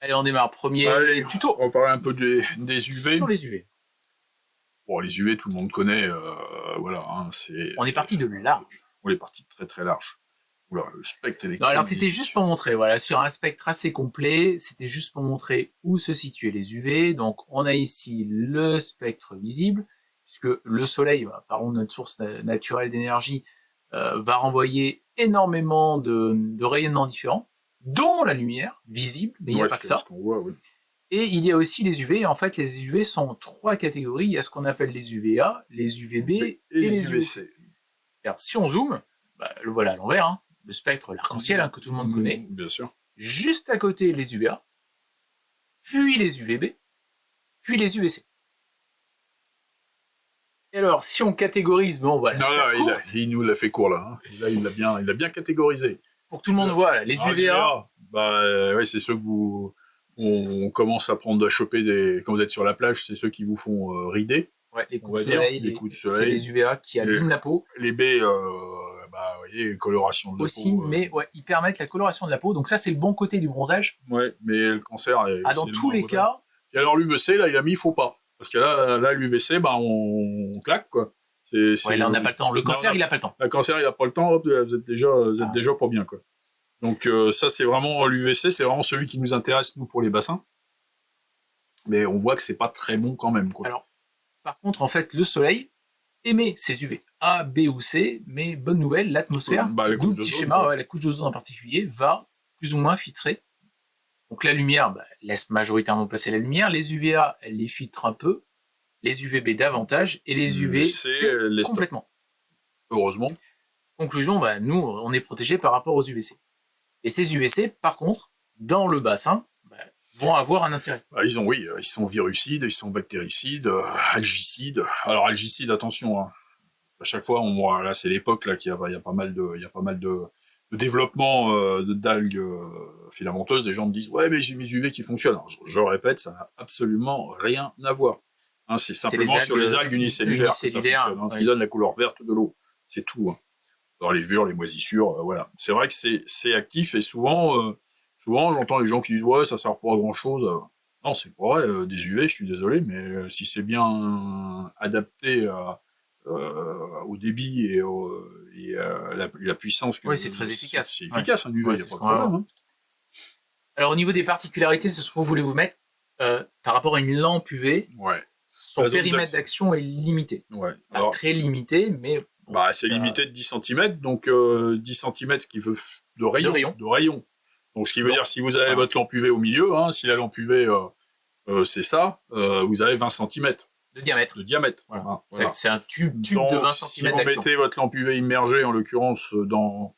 Allez, on démarre. Premier tuto. On va parler un peu des UV. Sur les UV. Bon, les UV, tout le monde connaît. Voilà, hein, On est parti de large. On est parti de très très large. Oula, le spectre électrique. Non, alors c'était juste pour montrer, voilà, sur un spectre assez complet, c'était juste pour montrer où se situaient les UV. Donc, on a ici le spectre visible, puisque le Soleil, parlons de notre source naturelle d'énergie, va renvoyer énormément de rayonnements différents, dont la lumière visible, mais il n'y a pas que ça. Ce qu'on voit, oui. Et il y a aussi les UV. En fait, les UV sont en 3 catégories. Il y a ce qu'on appelle les UVA, les UVB et les UVC. Alors, si on zoome, le voilà à l'envers, hein, le spectre, l'arc-en-ciel, que tout le monde connaît. Bien sûr. Juste à côté, les UVA, puis les UVB, puis les UVC. Et alors, si on catégorise, voilà. Non, il nous l'a fait court là. Hein. Là, il l'a bien catégorisé. Pour que tout le monde voit, là, les UVA. Ouais, c'est ceux que on commence à prendre à choper quand vous êtes sur la plage, c'est ceux qui vous font rider. Ouais, les coups de soleil, c'est les UVA qui abîment la peau. Les B, vous voyez, coloration de la peau. Aussi, mais ouais, ils permettent la coloration de la peau. Donc ça, c'est le bon côté du bronzage. Ouais, mais le cancer... dans tous les cas... Et alors l'UVC, là, il a mis, il faut pas. Parce que là l'UVC, on claque, quoi. Ouais, là, on n'a pas le temps. Le cancer, il a pas le temps. Le cancer, il a pas le temps, hop, vous êtes déjà pas bien, quoi. Donc ça, c'est vraiment l'UVC, c'est vraiment celui qui nous intéresse, nous, pour les bassins. Mais on voit que c'est pas très bon quand même, quoi. Alors, par contre, en fait, le soleil émet ces UV A, B ou C, mais bonne nouvelle, l'atmosphère, d'où le petit schéma, la couche d'ozone en particulier, va plus ou moins filtrer. Donc la lumière laisse majoritairement passer la lumière, les UVA, elle les filtre un peu, les UVB davantage, et les UV, c'est complètement. Heureusement. Conclusion, nous, on est protégés par rapport aux UVC. Et ces UVC, par contre, dans le bassin, vont avoir un intérêt. Ils sont virucides, ils sont bactéricides, algicides. Alors algicides, attention, hein. À chaque fois, là c'est l'époque là qu'il y a pas mal de développement d'algues filamenteuses. Des gens me disent ouais mais j'ai mes UV qui fonctionnent. Alors, je répète, ça n'a absolument rien à voir. Hein, c'est simplement sur les algues unicellulaires que ça fonctionne, ce qui donne la couleur verte de l'eau. C'est tout. Hein. Dans les levures, les moisissures, voilà. C'est vrai que c'est actif et souvent j'entends les gens qui disent ouais ça sert pas à grand chose. Non, c'est pas vrai. Des UV, je suis désolé, mais si c'est bien adapté au débit et la puissance. Oui, c'est très efficace. C'est efficace, un UV, il n'y a pas de problème. Hein. Alors, au niveau des particularités, c'est ce qu'on voulait vous mettre par rapport à une lampe UV. Ouais. Son périmètre d'action est limité. Ouais. Alors, très limité, mais... c'est limité de 10 cm, donc 10 cm, ce qui veut de rayon. Donc, ce qui veut dire, si vous avez votre lampe UV au milieu, si la lampe UV, c'est ça, vous avez 20 cm. De diamètre. Voilà. C'est un tube de 20 cm d'action. Si vous mettez votre lampe UV immergée, en l'occurrence, dans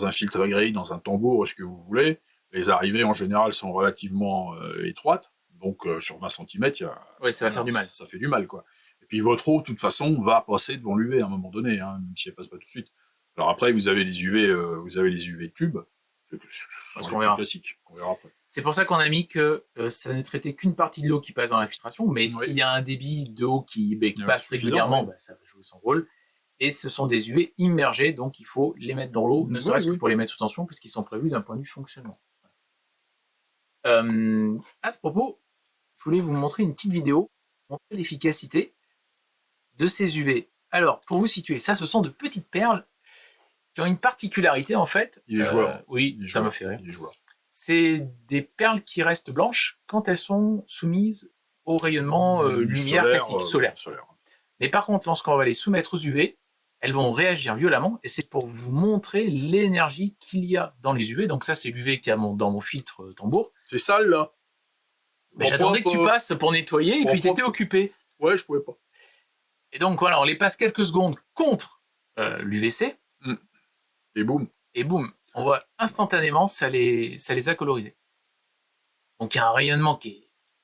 un filtre à grille, dans un tambour, ce que vous voulez, les arrivées, en général, sont relativement étroites. Donc, sur 20 cm, ça va faire du mal. Ça fait du mal, quoi. Et puis, votre eau, de toute façon, va passer devant l'UV à un moment donné, même si elle passe pas tout de suite. Alors après, vous avez les UV tubes, qu'on verra. Classiques, qu'on verra après. C'est pour ça qu'on a mis que ça ne traitait qu'une partie de l'eau qui passe dans l'infiltration, mais s'il y a un débit d'eau qui passe régulièrement, ça va jouer son rôle. Et ce sont des UV immergés, donc il faut les mettre dans l'eau, ne serait-ce que pour les mettre sous tension, puisqu'ils sont prévus d'un point de vue fonctionnement. À ce propos, je voulais vous montrer une petite vidéo pour montrer l'efficacité de ces UV. Alors, pour vous situer, ça, ce sont de petites perles qui ont une particularité, en fait. Il est joueur. Oui, ça m'a fait rire. Il est joueur. C'est des perles qui restent blanches quand elles sont soumises au rayonnement lumière classique, solaire. Mais par contre, lorsqu'on va les soumettre aux UV, elles vont réagir violemment, et c'est pour vous montrer l'énergie qu'il y a dans les UV. Donc ça, c'est l'UV qui a dans mon filtre tambour. C'est sale, là. Mais j'attendais que tu passes pour nettoyer, et puis t'étais occupé. Ouais, je pouvais pas. Et donc voilà, on les passe quelques secondes contre l'UVC. Et boum. On voit instantanément, ça les a colorisés. Donc il y a un rayonnement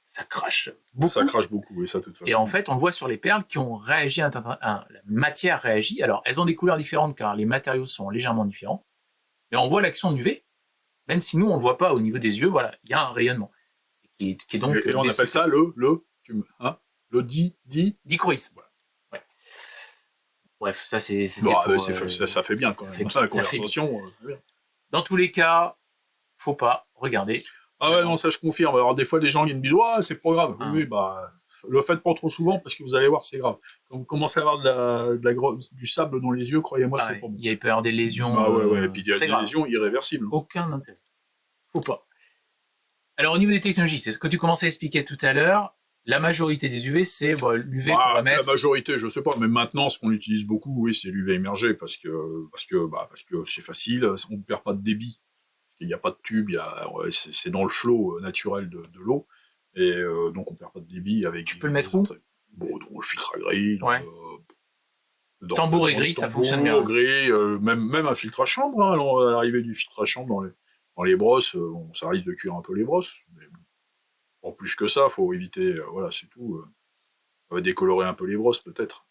ça crache beaucoup. Ça crache beaucoup, oui, ça, de toute façon. Et en fait, on le voit sur les perles qui ont réagi, la matière réagit. Alors, elles ont des couleurs différentes car les matériaux sont légèrement différents. Mais on voit l'action de l'UV, même si nous, on ne le voit pas au niveau des yeux, voilà, il y a un rayonnement. Qui est donc... Et on appelle ça le dichroïsme. Ouais. Bref, ça, c'était ça fait bien, quand même. La conversation... Dans tous les cas, faut pas regarder Ah ouais, non, ça je confirme. Alors des fois, des gens qui me disent, ouais, c'est pas grave. Ah. Oui, bah, le faites pas trop souvent parce que vous allez voir, c'est grave. Quand vous commencez à avoir du sable dans les yeux, croyez-moi, c'est pas bon. Il peut y avoir des lésions. Bah ouais. Et puis il y a très des graves. lésions irréversibles. Aucun intérêt. Faut pas. Alors au niveau des technologies, c'est ce que tu commençais à expliquer tout à l'heure. La majorité des UV, c'est l'UV qu'on va mettre. La majorité, je sais pas, mais maintenant, ce qu'on utilise beaucoup, oui, c'est l'UV immergé parce que c'est facile, on ne perd pas de débit. Il n'y a pas de tube, c'est dans le flot naturel de l'eau, et donc on perd pas de débit avec. Tu peux le mettre où? Bon, dans le filtre à grille, tambour et grille, ça fonctionne bien. Grille, même un filtre à chambre, hein, à l'arrivée du filtre à chambre dans les brosses, ça risque de cuire un peu les brosses, mais bon, en plus que ça, faut éviter, voilà, c'est tout. Ça va décolorer un peu les brosses, peut-être.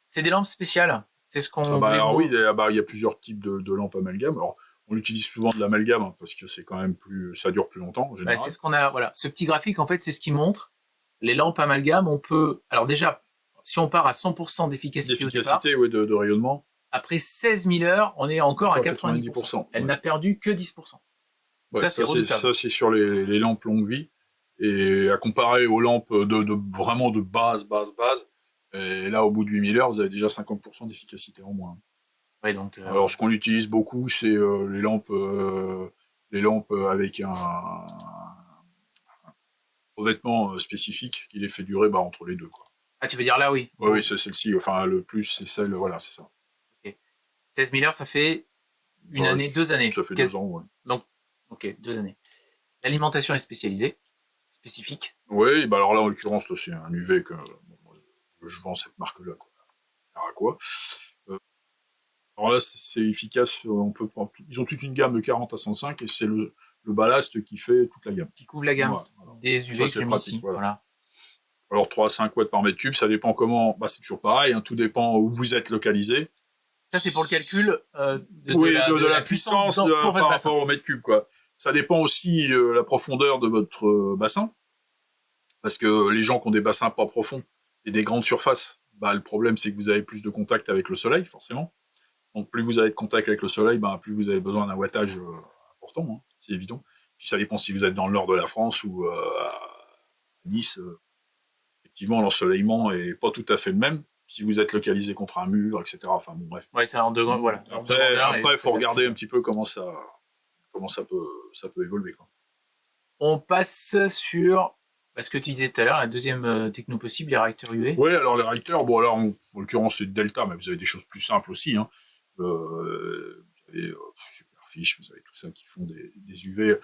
C'est des lampes spéciales. C'est ce qu'on. Oui, il y a plusieurs types de lampes amalgame. Alors, on utilise souvent de l'amalgame hein, parce que c'est quand même ça dure plus longtemps en général. C'est ce qu'on a. Voilà, ce petit graphique en fait, c'est ce qui montre les lampes amalgame. On peut. Alors déjà, si on part à 100% d'efficacité au départ, de rayonnement. Après 16 000 heures, on est encore à 90%. Elle n'a perdu que 10%. Ouais, ça, c'est redoutable. Ça, c'est sur les lampes longue vie. Et à comparer aux lampes vraiment de base. Et là, au bout de 8000 heures, vous avez déjà 50% d'efficacité en moins. Ouais, donc, alors, ce qu'on utilise beaucoup, c'est les lampes avec un revêtement spécifique qui les fait durer entre les deux. Quoi. Ah, tu veux dire là, oui. Oui, c'est celle-ci. Enfin, le plus, c'est celle, voilà, c'est ça. Okay. 16 000 heures, ça fait une année, 2 années. Ça fait 2 ans, ouais. Donc, ok, 2 années. L'alimentation est spécialisée, spécifique. Oui, alors là, en l'occurrence, c'est un UV que je vends cette marque-là, quoi. À quoi. Alors là, c'est efficace. Ils ont toute une gamme de 40 à 105 et c'est le ballast qui fait toute la gamme. Qui couvre la gamme des UV que j'ai mis ici. Voilà. Alors 3 à 5 watts par mètre cube, ça dépend comment. C'est toujours pareil, hein, tout dépend où vous êtes localisé. Ça, c'est pour le calcul de la puissance par rapport au mètre cube, quoi. Ça dépend aussi de la profondeur de votre bassin. Parce que les gens qui ont des bassins pas profonds et des grandes surfaces, le problème, c'est que vous avez plus de contact avec le soleil, forcément. Donc, plus vous avez de contact avec le soleil, plus vous avez besoin d'un wattage important, hein, c'est évident. Puis ça dépend si vous êtes dans le nord de la France ou à Nice. Effectivement, l'ensoleillement est pas tout à fait le même. Si vous êtes localisé contre un mur, etc. Enfin, bon, bref. Ouais, c'est en degrés, voilà. Après, il faut regarder un petit peu comment ça peut évoluer, quoi. On passe sur ce que tu disais tout à l'heure, la deuxième techno possible, les réacteurs UV. Oui, alors les réacteurs, bon, alors, en l'occurrence, c'est Delta, mais vous avez des choses plus simples aussi, hein. Vous avez Superfiche, vous avez tout ça qui font des UV.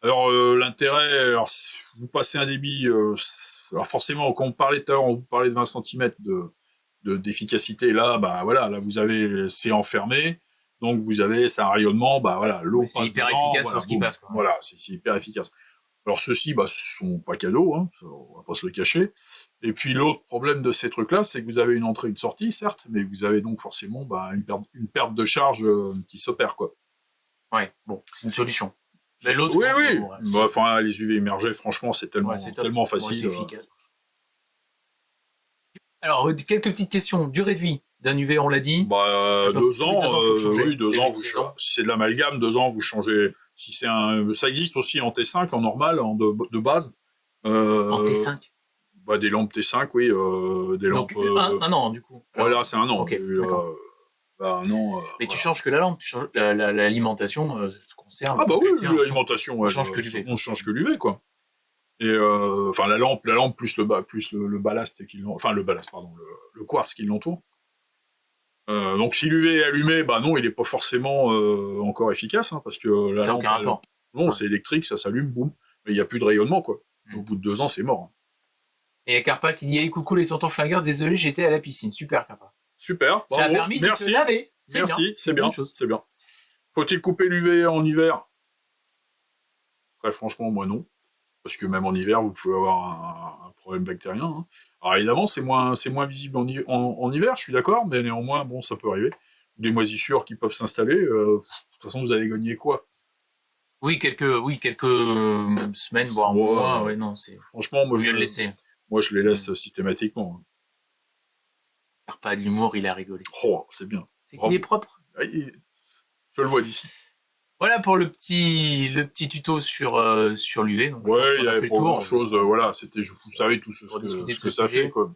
Alors, l'intérêt, alors, vous passez un débit, alors forcément, quand on parlait tout à l'heure, on vous parlait de 20 cm d'efficacité, là, voilà, là, vous avez, c'est enfermé, donc vous avez, c'est un rayonnement, voilà, l'eau passe. C'est hyper efficace sur ce qui passe, quoi. Voilà, c'est hyper efficace. Alors, ceux-ci, ce sont pas cadeaux, hein, on va pas se le cacher. Et puis, l'autre problème de ces trucs-là, c'est que vous avez une entrée et une sortie, certes, mais vous avez donc forcément, une perte de charge qui s'opère, quoi. Ouais, bon, c'est une solution. Mais l'autre, oui. Les UV immergés, franchement, c'est tellement facile. C'est efficace. Alors, quelques petites questions. Durée de vie d'un UV, on l'a dit. 2 ans, oui, 2 ans. Si c'est de l'amalgame, 2 ans, vous changez. Si c'est ça existe aussi en T5, en normal, de base. En T5. Des lampes T5, oui, des lampes. Un an, du coup. Voilà, c'est un an. Okay, un an. Mais tu changes que la lampe, tu changes l'alimentation se conserve. Oui, l'alimentation, on change que l'UV. On change que l'UV, quoi. Et la lampe plus le ballast le ballast, pardon, le quartz qui l'entoure. Donc si l'UV est allumé, non, il est pas forcément encore efficace, hein, parce que la lampe, aucun rapport. Non, c'est électrique, ça s'allume, boum, mais il y a plus de rayonnement, quoi. Au bout de 2 ans, c'est mort. Hein. Et il y a Carpa qui dit hey, coucou les tontons flingueurs, désolé, j'étais à la piscine. Super, Carpa. Super. Ça a permis de te laver. Merci, c'est bien. C'est bien. Faut-il couper l'UV en hiver? Très franchement, moi non. Parce que même en hiver, vous pouvez avoir un problème bactérien. Hein. Alors évidemment, c'est moins visible en hiver, je suis d'accord, mais néanmoins, ça peut arriver. Des moisissures qui peuvent s'installer. De toute façon, vous allez gagner quoi? Oui, quelques semaines, voire mois. Ouais, non, c'est. Franchement, moi, mieux le laisser. Moi, je les laisse systématiquement. Pas de l'humour, il a rigolé. Oh, c'est bien. C'est qu'il est propre. Je le vois d'ici. Voilà pour le petit tuto sur l'UV. Donc, je pense Ouais, il qu'on y a avait fait le pas tour. grand chose, voilà, c'était, vous savez tout Pour discuter de ce ce que ça fait, sujet. quoi.